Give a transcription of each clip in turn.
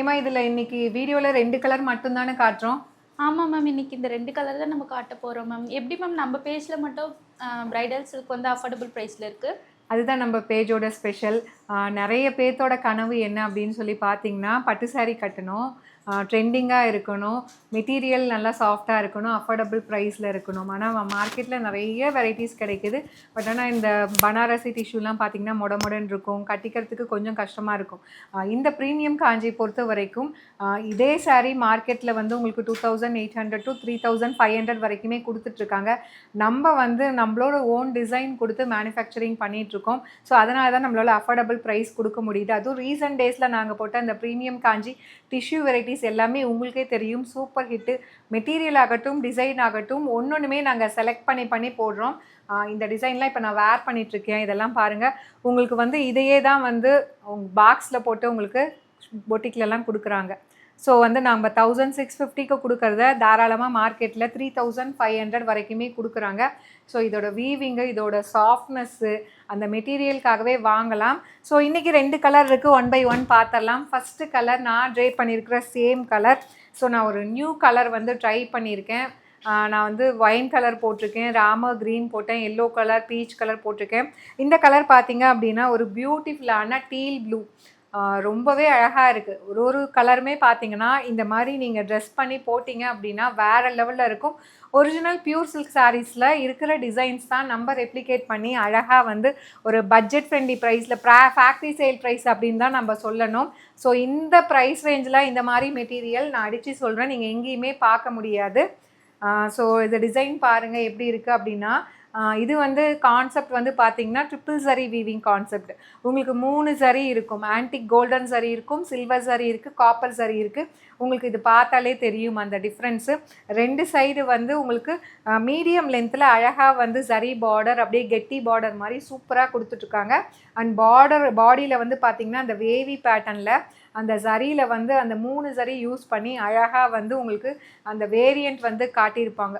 ஏமா இதில் இன்னைக்கு வீடியோவில் 2 கலர் மட்டும் தானே காட்டுறோம்? ஆமாம் மேம், இன்னைக்கு இந்த 2 கலர் தான் நம்ம காட்ட போகிறோம் மேம். எப்படி மேம் நம்ம பேஜில் மட்டும் பிரைடல்ஸுக்கு வந்து அஃபோர்டபுள் ப்ரைஸில் இருக்குது? அதுதான் நம்ம பேஜோட ஸ்பெஷல். நிறைய பேர்த்தோட கனவு என்ன அப்படின்னு சொல்லி பார்த்தீங்கன்னா, பட்டு சாரீ கட்டணும், ட்ரெண்டிங்காக இருக்கணும், மெட்டீரியல் நல்லா சாஃப்டாக இருக்கணும், அஃபோர்டபுள் ப்ரைஸில் இருக்கணும். ஆனால் மார்க்கெட்டில் நிறைய வெரைட்டிஸ் கிடைக்கிது. பட் ஆனால் இந்த பனாரசி டிஷ்யூலாம் பார்த்திங்கன்னா மொடன்னு இருக்கும், கட்டிக்கிறதுக்கு கொஞ்சம் கஷ்டமாக இருக்கும். இந்த ப்ரீமியம் காஞ்சி பொறுத்த வரைக்கும் இதே சாரீ மார்க்கெட்டில் வந்து உங்களுக்கு 2800 to 3500 வரைக்குமே கொடுத்துட்ருக்காங்க. நம்ம வந்து நம்மளோட ஓன் டிசைன் கொடுத்து மேனுஃபேக்சரிங் பண்ணிகிட்ருக்கோம். ஸோ அதனால தான் நம்மளால் அஃபோர்டபுள் ப்ரைஸ் கொடுக்க முடியுது. அதுவும் ரீசன்ட் டேஸில் நாங்கள் போட்ட அந்த ப்ரீமியம் காஞ்சி டிஷ்யூ வெரைட்டிஸ் எல்லாமே உங்களுக்கே தெரியும், சூப்பர் ஹிட்டு. மெட்டீரியல் ஆகட்டும், டிசைன் ஆகட்டும், ஒன்றுமே நாங்கள் செலக்ட் பண்ணி போடுறோம். இந்த டிசைன்லாம் இப்போ நான் வேர் பண்ணிகிட்ருக்கேன். இதெல்லாம் பாருங்கள், உங்களுக்கு வந்து இதையே தான் வந்து பாக்ஸில் போட்டு உங்களுக்கு பொட்டிக்லலாம் கொடுக்குறாங்க. ஸோ வந்து நம்ம 1650க்கு கொடுக்குறத தாராளமாக மார்க்கெட்டில் 3500 வரைக்குமே கொடுக்குறாங்க. ஸோ இதோட வீவிங்கு, இதோட சாஃப்ட்னஸ்ஸு, அந்த மெட்டீரியலுக்காகவே வாங்கலாம். ஸோ இன்றைக்கி 2 கலர் இருக்குது, 1 by 1 பார்த்துடலாம். ஃபஸ்ட்டு கலர் நான் ட்ரை பண்ணியிருக்கிற சேம் கலர். ஸோ நான் ஒரு நியூ கலர் வந்து ட்ரை பண்ணியிருக்கேன். நான் வந்து ஒயின் கலர் போட்டிருக்கேன், ராமர் க்ரீன் போட்டேன், எல்லோ கலர், பீச் கலர் போட்டிருக்கேன். இந்த கலர் பார்த்திங்க அப்படின்னா ஒரு பியூட்டிஃபுல்லான டீல் ப்ளூ, ரொம்பவே அழகாக இருக்குது. ஒரு கலருமே பார்த்தீங்கன்னா இந்த மாதிரி நீங்கள் ட்ரெஸ் பண்ணி போட்டிங்க அப்படின்னா வேறு லெவலில் இருக்கும். ஒரிஜினல் பியூர் சில்க் சாரீஸில் இருக்கிற டிசைன்ஸ் தான் நம்ம ரெப்ளிகேட் பண்ணி அழகாக வந்து ஒரு பட்ஜெட் ஃப்ரெண்ட்லி ப்ரைஸில் ஃபேக்ட்ரி சேல் ப்ரைஸ் அப்படின்னு தான் நம்ம சொல்லணும். ஸோ இந்த ப்ரைஸ் ரேஞ்சில் இந்த மாதிரி மெட்டீரியல் நான் அடித்து சொல்கிறேன், நீங்கள் எங்கேயுமே பார்க்க முடியாது. ஸோ இந்த டிசைன் பாருங்கள் எப்படி இருக்குது அப்படின்னா, இது வந்து கான்செப்ட் வந்து பார்த்திங்கன்னா ட்ரிபிள் சரி வீவிங் கான்செப்ட். உங்களுக்கு 3 சரி இருக்கும், ஆன்டிக் கோல்டன் சரி இருக்கும், சில்வர் சரி இருக்குது, காப்பர் சரி இருக்குது. உங்களுக்கு இது பார்த்தாலே தெரியும் அந்த டிஃப்ரென்ஸு. 2 சைடு வந்து உங்களுக்கு மீடியம் லென்த்தில் அழகாக வந்து சரி பார்டர், அப்படியே கெட்டி பார்டர் மாதிரி சூப்பராக கொடுத்துட்ருக்காங்க. அண்ட் பாடியில் வந்து பார்த்திங்கன்னா அந்த வேவி பேட்டர்னில் அந்த சரியில் வந்து அந்த 3 சரி யூஸ் பண்ணி அழகாக வந்து உங்களுக்கு அந்த வேரியண்ட் வந்து காட்டியிருப்பாங்க.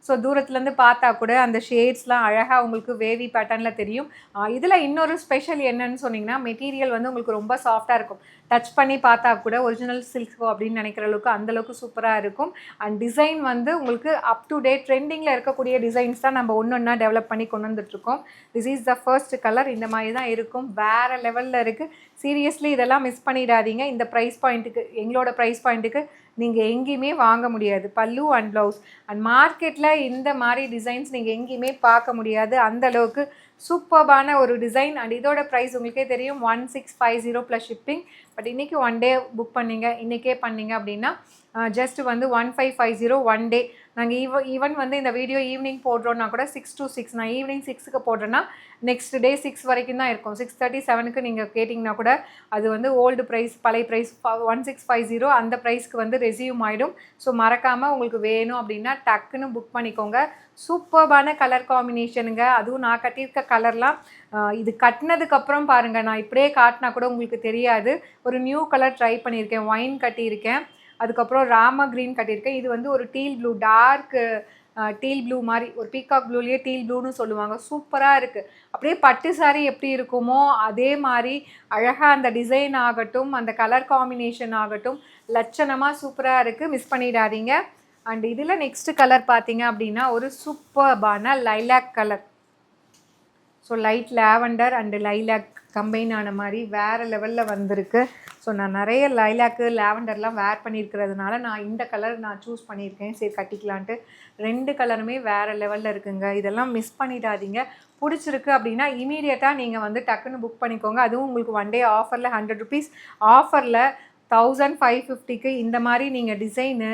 ஸோ தூரத்துலேருந்து பார்த்தா கூட அந்த ஷேட்ஸ்லாம் அழகாக உங்களுக்கு வேவி பேட்டர்னில் தெரியும். இதில் இன்னொரு ஸ்பெஷல் என்னன்னு சொன்னிங்கன்னா, மெட்டீரியல் வந்து உங்களுக்கு ரொம்ப சாஃப்டாக இருக்கும். டச் பண்ணி பார்த்தா கூட ஒரிஜினல் சில்க் அப்படின்னு நினைக்கிற அளவுக்கு அந்தளவுக்கு சூப்பராக இருக்கும். அண்ட் டிசைன் வந்து உங்களுக்கு அப் டு டேட் ட்ரெண்டிங்கில் இருக்கக்கூடிய டிசைன்ஸ் தான் நம்ம ஒன்று ஒன்றா டெவலப் பண்ணி கொண்டு வந்துட்ருக்கோம். This is the first colour. இந்த மாதிரி தான் இருக்கும், வேறு லெவலில் இருக்குது. சீரியஸ்லி இதெல்லாம் மிஸ் பண்ணிடாதீங்க. இந்த ப்ரைஸ் பாயிண்ட்டுக்கு, எங்களோட ப்ரைஸ் பாயிண்ட்டுக்கு நீங்கள் எங்கேயுமே வாங்க முடியாது. பல்லு அண்ட் ப்ளவுஸ் அண்ட் மார்க்கெட்டில் இந்த மாதிரி டிசைன்ஸ் நீங்கள் எங்கேயுமே பார்க்க முடியாது. அந்தளவுக்கு சூப்பர்பான ஒரு டிசைன். அண்ட் இதோட ப்ரைஸ் உங்களுக்கே தெரியும், 1650 ப்ளஸ் ஷிப்பிங். பட் இன்றைக்கி 1 டே புக் பண்ணிங்க, இன்றைக்கே பண்ணிங்க அப்படின்னா ஜஸ்ட் வந்து 1550 1 டே. நாங்கள் ஈவன் வந்து இந்த வீடியோ ஈவினிங் போடுறோன்னா கூட 6 to 6, நான் ஈவினிங் 6க்கு போடுறேன்னா நெக்ஸ்ட் டே 6 வரைக்கும் தான் இருக்கும். 6:37க்கு நீங்கள் கேட்டிங்கன்னா கூட அது வந்து ஓல்டு ப்ரைஸ், பழைய ப்ரைஸ் 1650 அந்த ப்ரைஸ்க்கு வந்து ரெசியூம் ஆகிடும். ஸோ மறக்காமல் உங்களுக்கு வேணும் அப்படின்னா டக்குன்னு புக் பண்ணிக்கோங்க. சூப்பர்பான கலர் காம்பினேஷனுங்க. அதுவும் நான் கட்டியிருக்க கலர்லாம் இது கட்டினதுக்கப்புறம் பாருங்கள், நான் இப்படியே காட்டினா கூட உங்களுக்கு தெரியாது. ஒரு நியூ கலர் ட்ரை பண்ணியிருக்கேன், ஒயின் கட்டியிருக்கேன், அதுக்கப்புறம் ராம க்ரீன் கட்டியிருக்கேன். இது வந்து ஒரு teal blue, dark teal blue மாதிரி, ஒரு பீகாக் ப்ளூலேயே டீல் ப்ளூன்னு சொல்லுவாங்க. சூப்பராக இருக்குது. அப்படியே பட்டு சாரி எப்படி இருக்குமோ அதே மாதிரி அழகாக அந்த டிசைன் ஆகட்டும், அந்த கலர் காம்பினேஷன் ஆகட்டும், லட்சணமாக சூப்பராக இருக்குது. மிஸ் பண்ணிடாதீங்க. அண்ட் இதில் நெக்ஸ்ட்டு கலர் பார்த்தீங்க அப்படின்னா ஒரு சூப்பர்பான lilac colour. So light lavender and lilac combine ஆன மாதிரி வேறு லெவலில் வந்திருக்கு. ஸோ நான் நிறைய லைலாக்கு லேவண்டர்லாம் வேர் பண்ணியிருக்கிறதுனால நான் இந்த கலர் நான் சூஸ் பண்ணியிருக்கேன், சரி கட்டிக்கலான்ட்டு. 2 கலருமே வேறு லெவலில் இருக்குங்க. இதெல்லாம் மிஸ் பண்ணிடாதீங்க. பிடிச்சிருக்கு அப்படின்னா இமீடியட்டாக நீங்கள் வந்து டக்குன்னு புக் பண்ணிக்கோங்க. அதுவும் உங்களுக்கு 1 டே ஆஃபரில் 100 rupees ஆஃபரில் 1550க்கு இந்த மாதிரி நீங்கள் டிசைனு,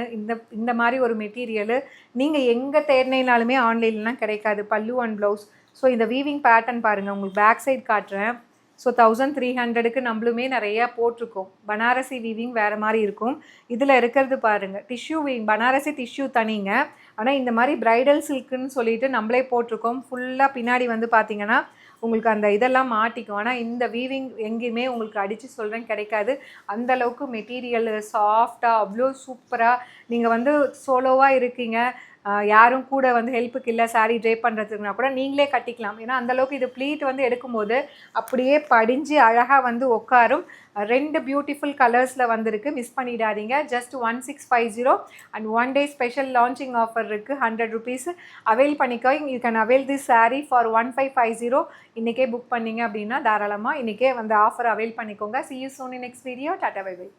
இந்த மாதிரி ஒரு மெட்டீரியலு நீங்கள் எங்கே தேடினாலுமே ஆன்லைன்லாம் கிடைக்காது. பல்லு அண்ட் ப்ளவுஸ். ஸோ இந்த வீவிங் பேட்டர்ன் பாருங்கள், உங்களுக்கு பேக் சைட் காட்டுறேன். ஸோ 1300க்கு நம்மளுமே நிறையா போட்டிருக்கோம். பனாரசி வீவிங் வேறு மாதிரி இருக்கும். இதில் இருக்கிறது பாருங்கள், டிஷ்யூ வீவிங். பனாரசி டிஷ்யூ தனிங்க, ஆனால் இந்த மாதிரி ப்ரைடல் சில்க்குன்னு சொல்லிட்டு நம்மளே போட்டிருக்கோம். ஃபுல்லாக பின்னாடி வந்து பார்த்திங்கன்னா உங்களுக்கு அந்த இதெல்லாம் மாட்டிக்கும். ஆனால் இந்த வீவிங் எங்கேயுமே உங்களுக்கு அடித்து சொல்கிறேன் கிடைக்காது. அந்தளவுக்கு மெட்டீரியல் சாஃப்டாக அவ்வளோ சூப்பராக. நீங்கள் வந்து சோலோவாக இருக்கீங்க, யாரும் கூட வந்து ஹெல்ப்புக்கு இல்லை saree ட்ரேப் பண்ணுறதுக்குனா கூட நீங்களே கட்டிக்கலாம். ஏன்னா அந்தளவுக்கு இது ப்ளீட் வந்து எடுக்கும்போது அப்படியே படிஞ்சு அழகாக வந்து உட்காரும். 2 பியூட்டிஃபுல் கலர்ஸில் வந்திருக்கு, மிஸ் பண்ணிடாதீங்க. Just 1650 and 1 day special launching offer இருக்குது. 100 rupees அவைல் பண்ணிக்கோ. You can avail this saree for 1550. இன்றைக்கே புக் பண்ணிங்க அப்படின்னா தாராளமாக இன்றைக்கே வந்து ஆஃபர் அவைல் பண்ணிக்கோங்க. see you soon in next video. Tata bye by.